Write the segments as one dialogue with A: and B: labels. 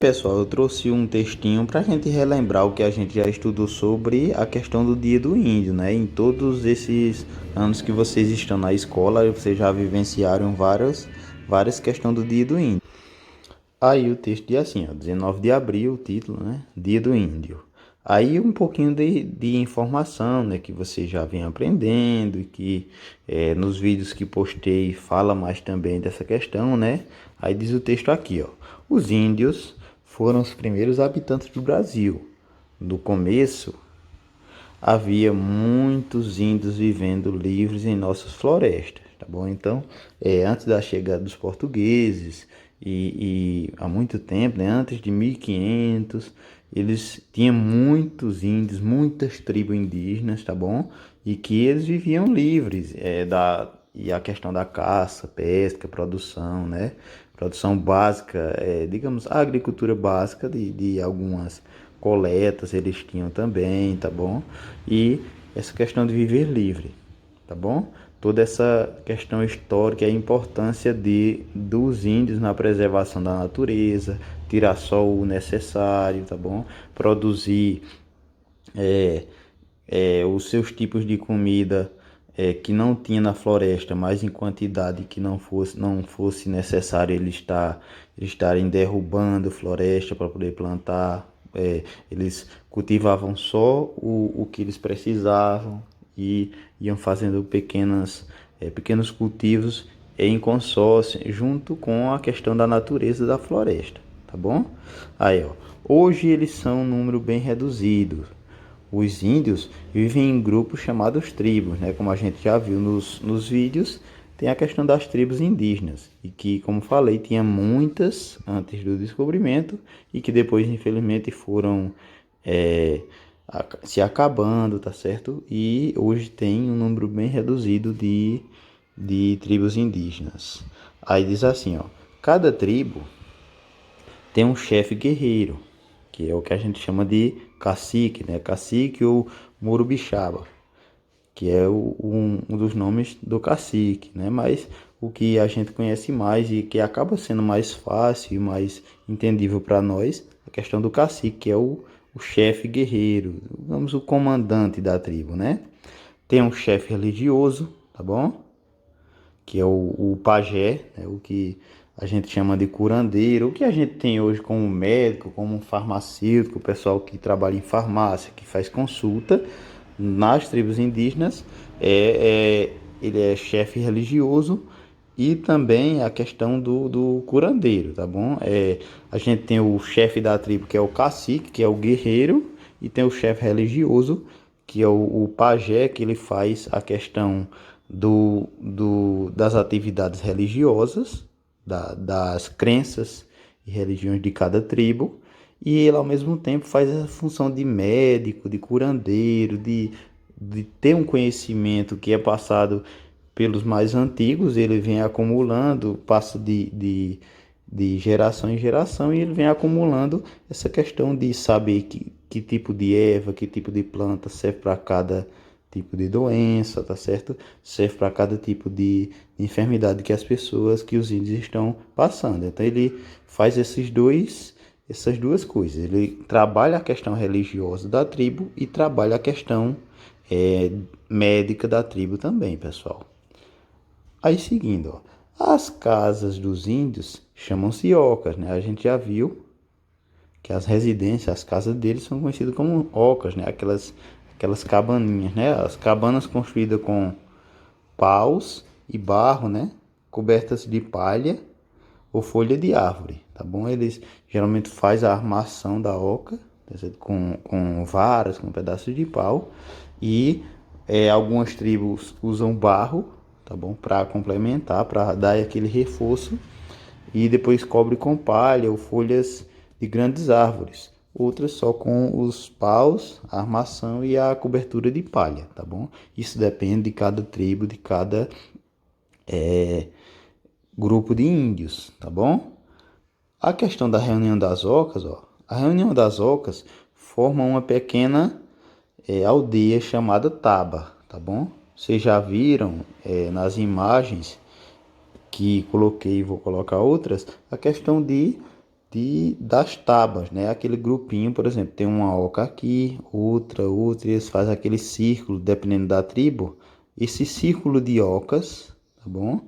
A: Pessoal, eu trouxe um textinho para a gente relembrar o que a gente já estudou sobre a questão do Dia do Índio, né? Em todos esses anos que vocês estão na escola, vocês já vivenciaram várias questões do Dia do Índio. Aí o texto diz assim, ó, 19 de abril, o título, né? Dia do Índio. Aí um pouquinho de informação, né? Que você já vem aprendendo e que nos vídeos que postei fala mais também dessa questão, né? Aí diz o texto aqui, ó. Os índios foram os primeiros habitantes do Brasil. No começo, havia muitos índios vivendo livres em nossas florestas, tá bom? Então, antes da chegada dos portugueses e há muito tempo, né, antes de 1500, eles tinham muitos índios, muitas tribos indígenas, tá bom? E que eles viviam livres, e a questão da caça, pesca, produção, né? Produção básica, digamos, a agricultura básica de algumas coletas eles tinham também, tá bom? E essa questão de viver livre, tá bom? Toda essa questão histórica e a importância dos índios na preservação da natureza, tirar só o necessário, tá bom? Produzir os seus tipos de comida que não tinha na floresta, mas em quantidade que não fosse necessário eles estarem derrubando floresta para poder plantar. Eles cultivavam só o que eles precisavam e iam fazendo pequenos cultivos em consórcio junto com a questão da natureza da floresta, tá bom? Aí, ó, hoje eles são um número bem reduzido. Os índios vivem em grupos chamados tribos, né? Como a gente já viu nos vídeos, tem a questão das tribos indígenas, e que, como falei, tinha muitas antes do descobrimento e que depois, infelizmente, foram se acabando, tá certo? E hoje tem um número bem reduzido de tribos indígenas. Aí diz assim, ó, cada tribo tem um chefe guerreiro, que é o que a gente chama de cacique, né? Cacique ou Morubixaba, que é um dos nomes do cacique, né? Mas o que a gente conhece mais e que acaba sendo mais fácil e mais entendível para nós, a questão do cacique, que é o chefe guerreiro, digamos, o comandante da tribo, né? Tem um chefe religioso, tá bom? Que é o pajé, né? O que a gente chama de curandeiro, o que a gente tem hoje como médico, como farmacêutico, o pessoal que trabalha em farmácia, que faz consulta nas tribos indígenas, ele é chefe religioso e também a questão do curandeiro, tá bom? A gente tem o chefe da tribo, que é o cacique, que é o guerreiro, e tem o chefe religioso, que é o pajé, que ele faz a questão das atividades religiosas, das crenças e religiões de cada tribo, e ele ao mesmo tempo faz essa função de médico, de curandeiro, de ter um conhecimento que é passado pelos mais antigos, ele vem acumulando, passa de geração em geração, e ele vem acumulando essa questão de saber que tipo de erva, que tipo de planta serve para cada tipo de doença, tá certo? Serve para cada tipo de enfermidade que os índios estão passando. Então ele faz essas duas coisas. Ele trabalha a questão religiosa da tribo e trabalha a questão médica da tribo também, pessoal. Aí seguindo, ó, as casas dos índios chamam-se ocas, né? A gente já viu que as residências, as casas deles são conhecidas como ocas, né? Aquelas cabaninhas, né? As cabanas construídas com paus e barro, né? Cobertas de palha ou folha de árvore, tá bom? Eles geralmente fazem a armação da oca, tá certo? Com varas, com pedaços de pau, e algumas tribos usam barro, tá bom? Para complementar, para dar aquele reforço, e depois cobre com palha ou folhas de grandes árvores. Outras só com os paus, a armação e a cobertura de palha, tá bom? Isso depende de cada tribo, de cada grupo de índios, tá bom? A questão da reunião das ocas, ó, a reunião das ocas forma uma pequena aldeia chamada Taba, tá bom? Vocês já viram nas imagens que coloquei e vou colocar outras, a questão de das tabas, né? Aquele grupinho, por exemplo, tem uma oca aqui, outra, e eles fazem aquele círculo, dependendo da tribo. Esse círculo de ocas, tá bom?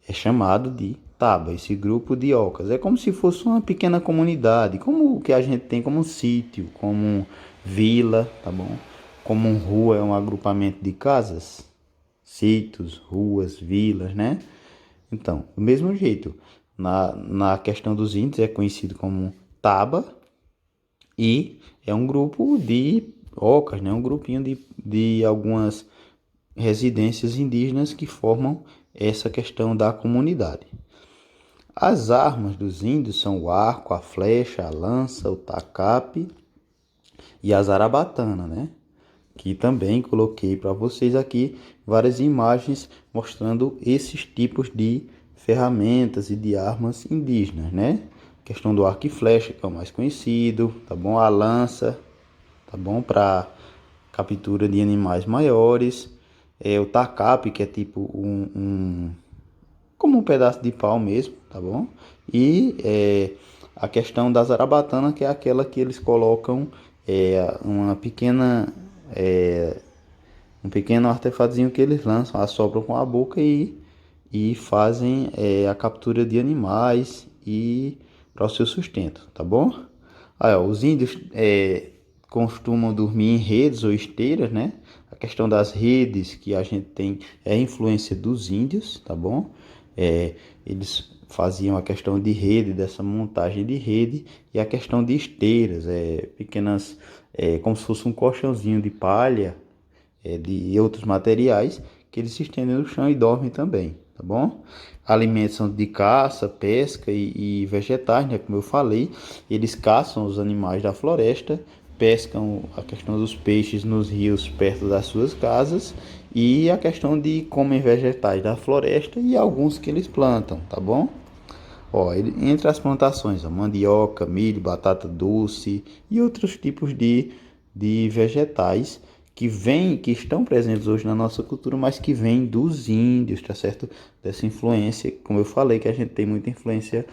A: É chamado de taba, esse grupo de ocas. É como se fosse uma pequena comunidade, como o que a gente tem como um sítio, como vila, tá bom? Como uma rua é um agrupamento de casas, sítios, ruas, vilas, né? Então, do mesmo jeito, na questão dos índios é conhecido como taba e é um grupo de ocas, né? Um grupinho de algumas residências indígenas que formam essa questão da comunidade. As armas dos índios são o arco, a flecha, a lança, o tacape e a zarabatana, né? Que também coloquei para vocês aqui várias imagens mostrando esses tipos de ferramentas e de armas indígenas, né? A questão do arco e flecha, que é o mais conhecido, tá bom? A lança, tá bom? Para captura de animais maiores. O tacape, que é tipo como um pedaço de pau mesmo, tá bom? E a questão da zarabatana, que é aquela que eles colocam uma pequena um pequeno artefatozinho que eles lançam, assopram com a boca e fazem a captura de animais e para o seu sustento, tá bom? Aí, ó, os índios costumam dormir em redes ou esteiras, né? A questão das redes que a gente tem é a influência dos índios, tá bom? Eles faziam a questão de rede, dessa montagem de rede, e a questão de esteiras, pequenas, como se fosse um colchãozinho de palha, de outros materiais, que eles se estendem no chão e dormem também, tá bom? Alimentos são de caça, pesca e vegetais, né? Como eu falei, eles caçam os animais da floresta, pescam a questão dos peixes nos rios perto das suas casas e a questão de comem vegetais da floresta e alguns que eles plantam, tá bom? Ó, entre as plantações, ó, mandioca, milho, batata doce e outros tipos de vegetais que estão presentes hoje na nossa cultura, mas que vêm dos índios, tá certo? Dessa influência, como eu falei, que a gente tem muita influência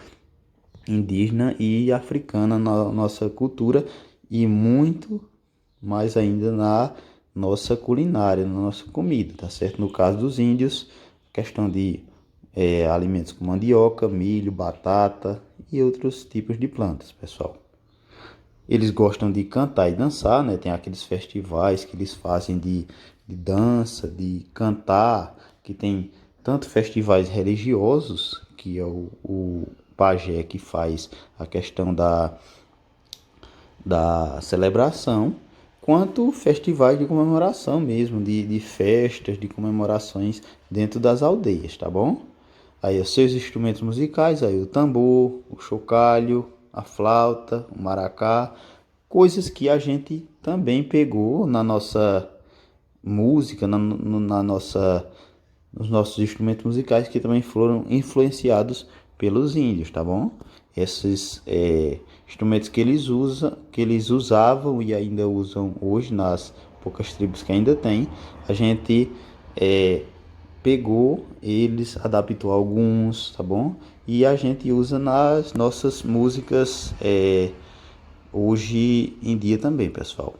A: indígena e africana na nossa cultura e muito mais ainda na nossa culinária, na nossa comida, tá certo? No caso dos índios, questão de alimentos como mandioca, milho, batata e outros tipos de plantas, pessoal. Eles gostam de cantar e dançar, né? Tem aqueles festivais que eles fazem de dança, de cantar, que tem tanto festivais religiosos, que é o pajé que faz a questão da celebração, quanto festivais de comemoração mesmo, de festas, de comemorações dentro das aldeias, tá bom? Aí os seus instrumentos musicais, aí o tambor, o chocalho, a flauta, o maracá, coisas que a gente também pegou na nossa música, na nossa, nos nossos instrumentos musicais que também foram influenciados pelos índios, tá bom? Esses instrumentos que eles usavam e ainda usam hoje nas poucas tribos que ainda tem, a gente pegou eles, adaptou alguns, tá bom? E a gente usa nas nossas músicas hoje em dia também, pessoal.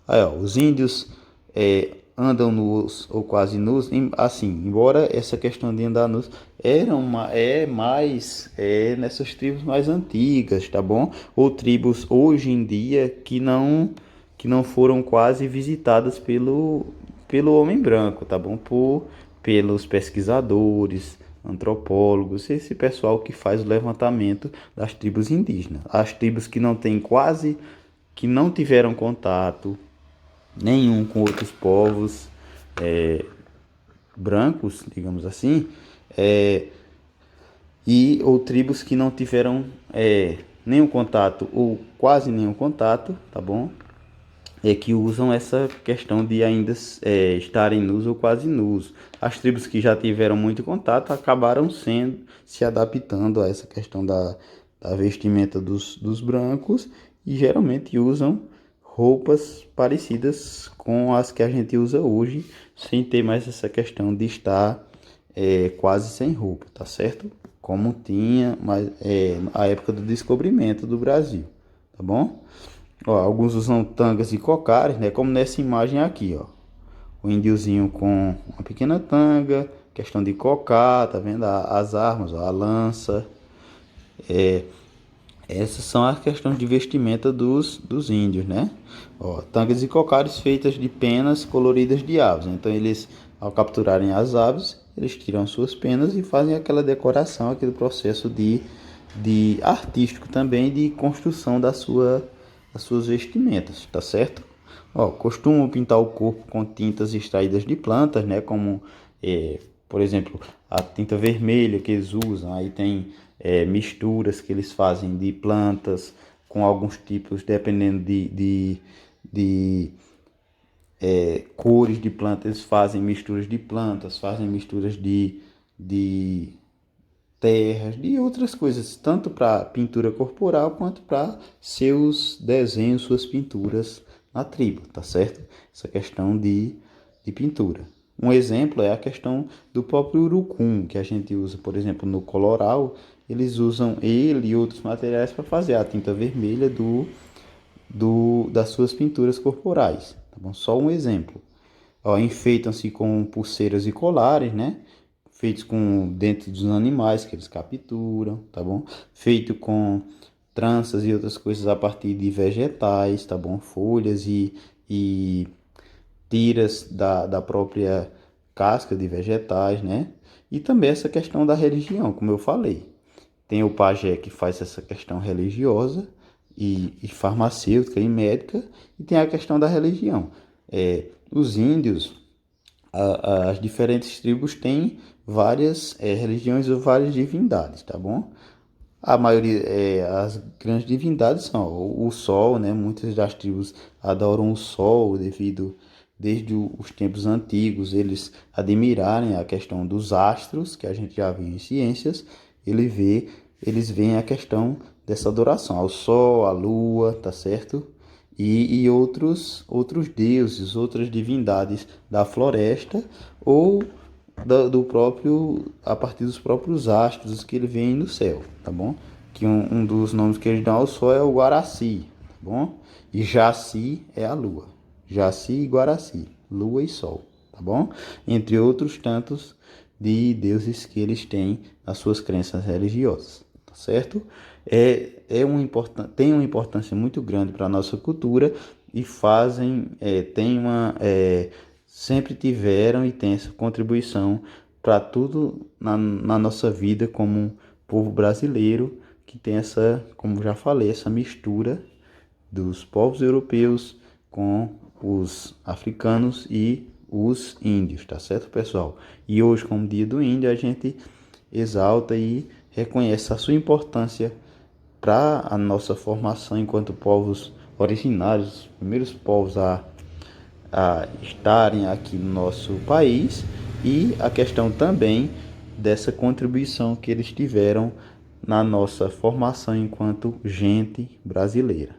A: Aí, ó, os índios andam nus ou quase nus, assim, embora essa questão de andar nus é mais nessas tribos mais antigas, tá bom? Ou tribos hoje em dia que não foram quase visitadas pelo homem branco, tá bom? Pelos pesquisadores, antropólogos, esse pessoal que faz o levantamento das tribos indígenas. As tribos que não têm quase, que não tiveram contato nenhum com outros povos brancos, digamos assim, ou tribos que não tiveram nenhum contato ou quase nenhum contato, tá bom? Que usam essa questão de ainda estarem nus ou quase nus. As tribos que já tiveram muito contato acabaram se adaptando a essa questão da vestimenta dos brancos e geralmente usam roupas parecidas com as que a gente usa hoje, sem ter mais essa questão de estar quase sem roupa, tá certo? como tinha a época do descobrimento do Brasil, tá bom? Ó, alguns usam tangas e cocares, né? Como nessa imagem aqui, ó. O índiozinho com uma pequena tanga, questão de cocar, tá vendo? As armas, ó, a lança. Essas são as questões de vestimenta dos índios, né? Ó, tangas e cocares feitas de penas coloridas de aves. Então eles, ao capturarem as aves, eles tiram suas penas e fazem aquela decoração, aquele processo de artístico também, de construção das suas vestimentas, tá certo? Ó, costumam pintar o corpo com tintas extraídas de plantas, né? Como, por exemplo, a tinta vermelha que eles usam. Aí tem misturas que eles fazem de plantas com alguns tipos, dependendo de cores de plantas. Eles fazem misturas de plantas, fazem misturas de terras, de outras coisas, tanto para pintura corporal quanto para seus desenhos, suas pinturas na tribo, tá certo? Essa questão de pintura. Um exemplo é a questão do próprio urucum, que a gente usa, por exemplo, no coloral, eles usam ele e outros materiais para fazer a tinta vermelha das suas pinturas corporais, tá bom? Só um exemplo. Ó, enfeitam-se com pulseiras e colares, né? Feitos com dentes dos animais que eles capturam, tá bom? Feito com tranças e outras coisas a partir de vegetais, tá bom? Folhas e tiras da própria casca de vegetais, né? E também essa questão da religião, como eu falei. Tem o pajé que faz essa questão religiosa e farmacêutica e médica, e tem a questão da religião. Os índios, as diferentes tribos têm várias religiões ou várias divindades, tá bom? A maioria, as grandes divindades são o sol, né? Muitas das tribos adoram o sol desde os tempos antigos, eles admirarem a questão dos astros, que a gente já viu em ciências, eles veem a questão dessa adoração ao sol, à lua, tá certo? E outros deuses, outras divindades da floresta ou do próprio, a partir dos próprios astros que ele vê no céu, tá bom? Que um dos nomes que eles dão ao sol é o Guaraci, tá bom? E Jaci é a lua. Jaci e Guaraci, lua e sol, tá bom? Entre outros tantos de deuses que eles têm nas suas crenças religiosas, tá certo? Tem uma importância muito grande para a nossa cultura e sempre tiveram e têm essa contribuição para tudo na nossa vida como povo brasileiro, que tem essa, como já falei, essa mistura dos povos europeus com os africanos e os índios, tá certo, pessoal? E hoje, como Dia do Índio, a gente exalta e reconhece a sua importância para a nossa formação enquanto povos originários, os primeiros povos a estarem aqui no nosso país, e a questão também dessa contribuição que eles tiveram na nossa formação enquanto gente brasileira.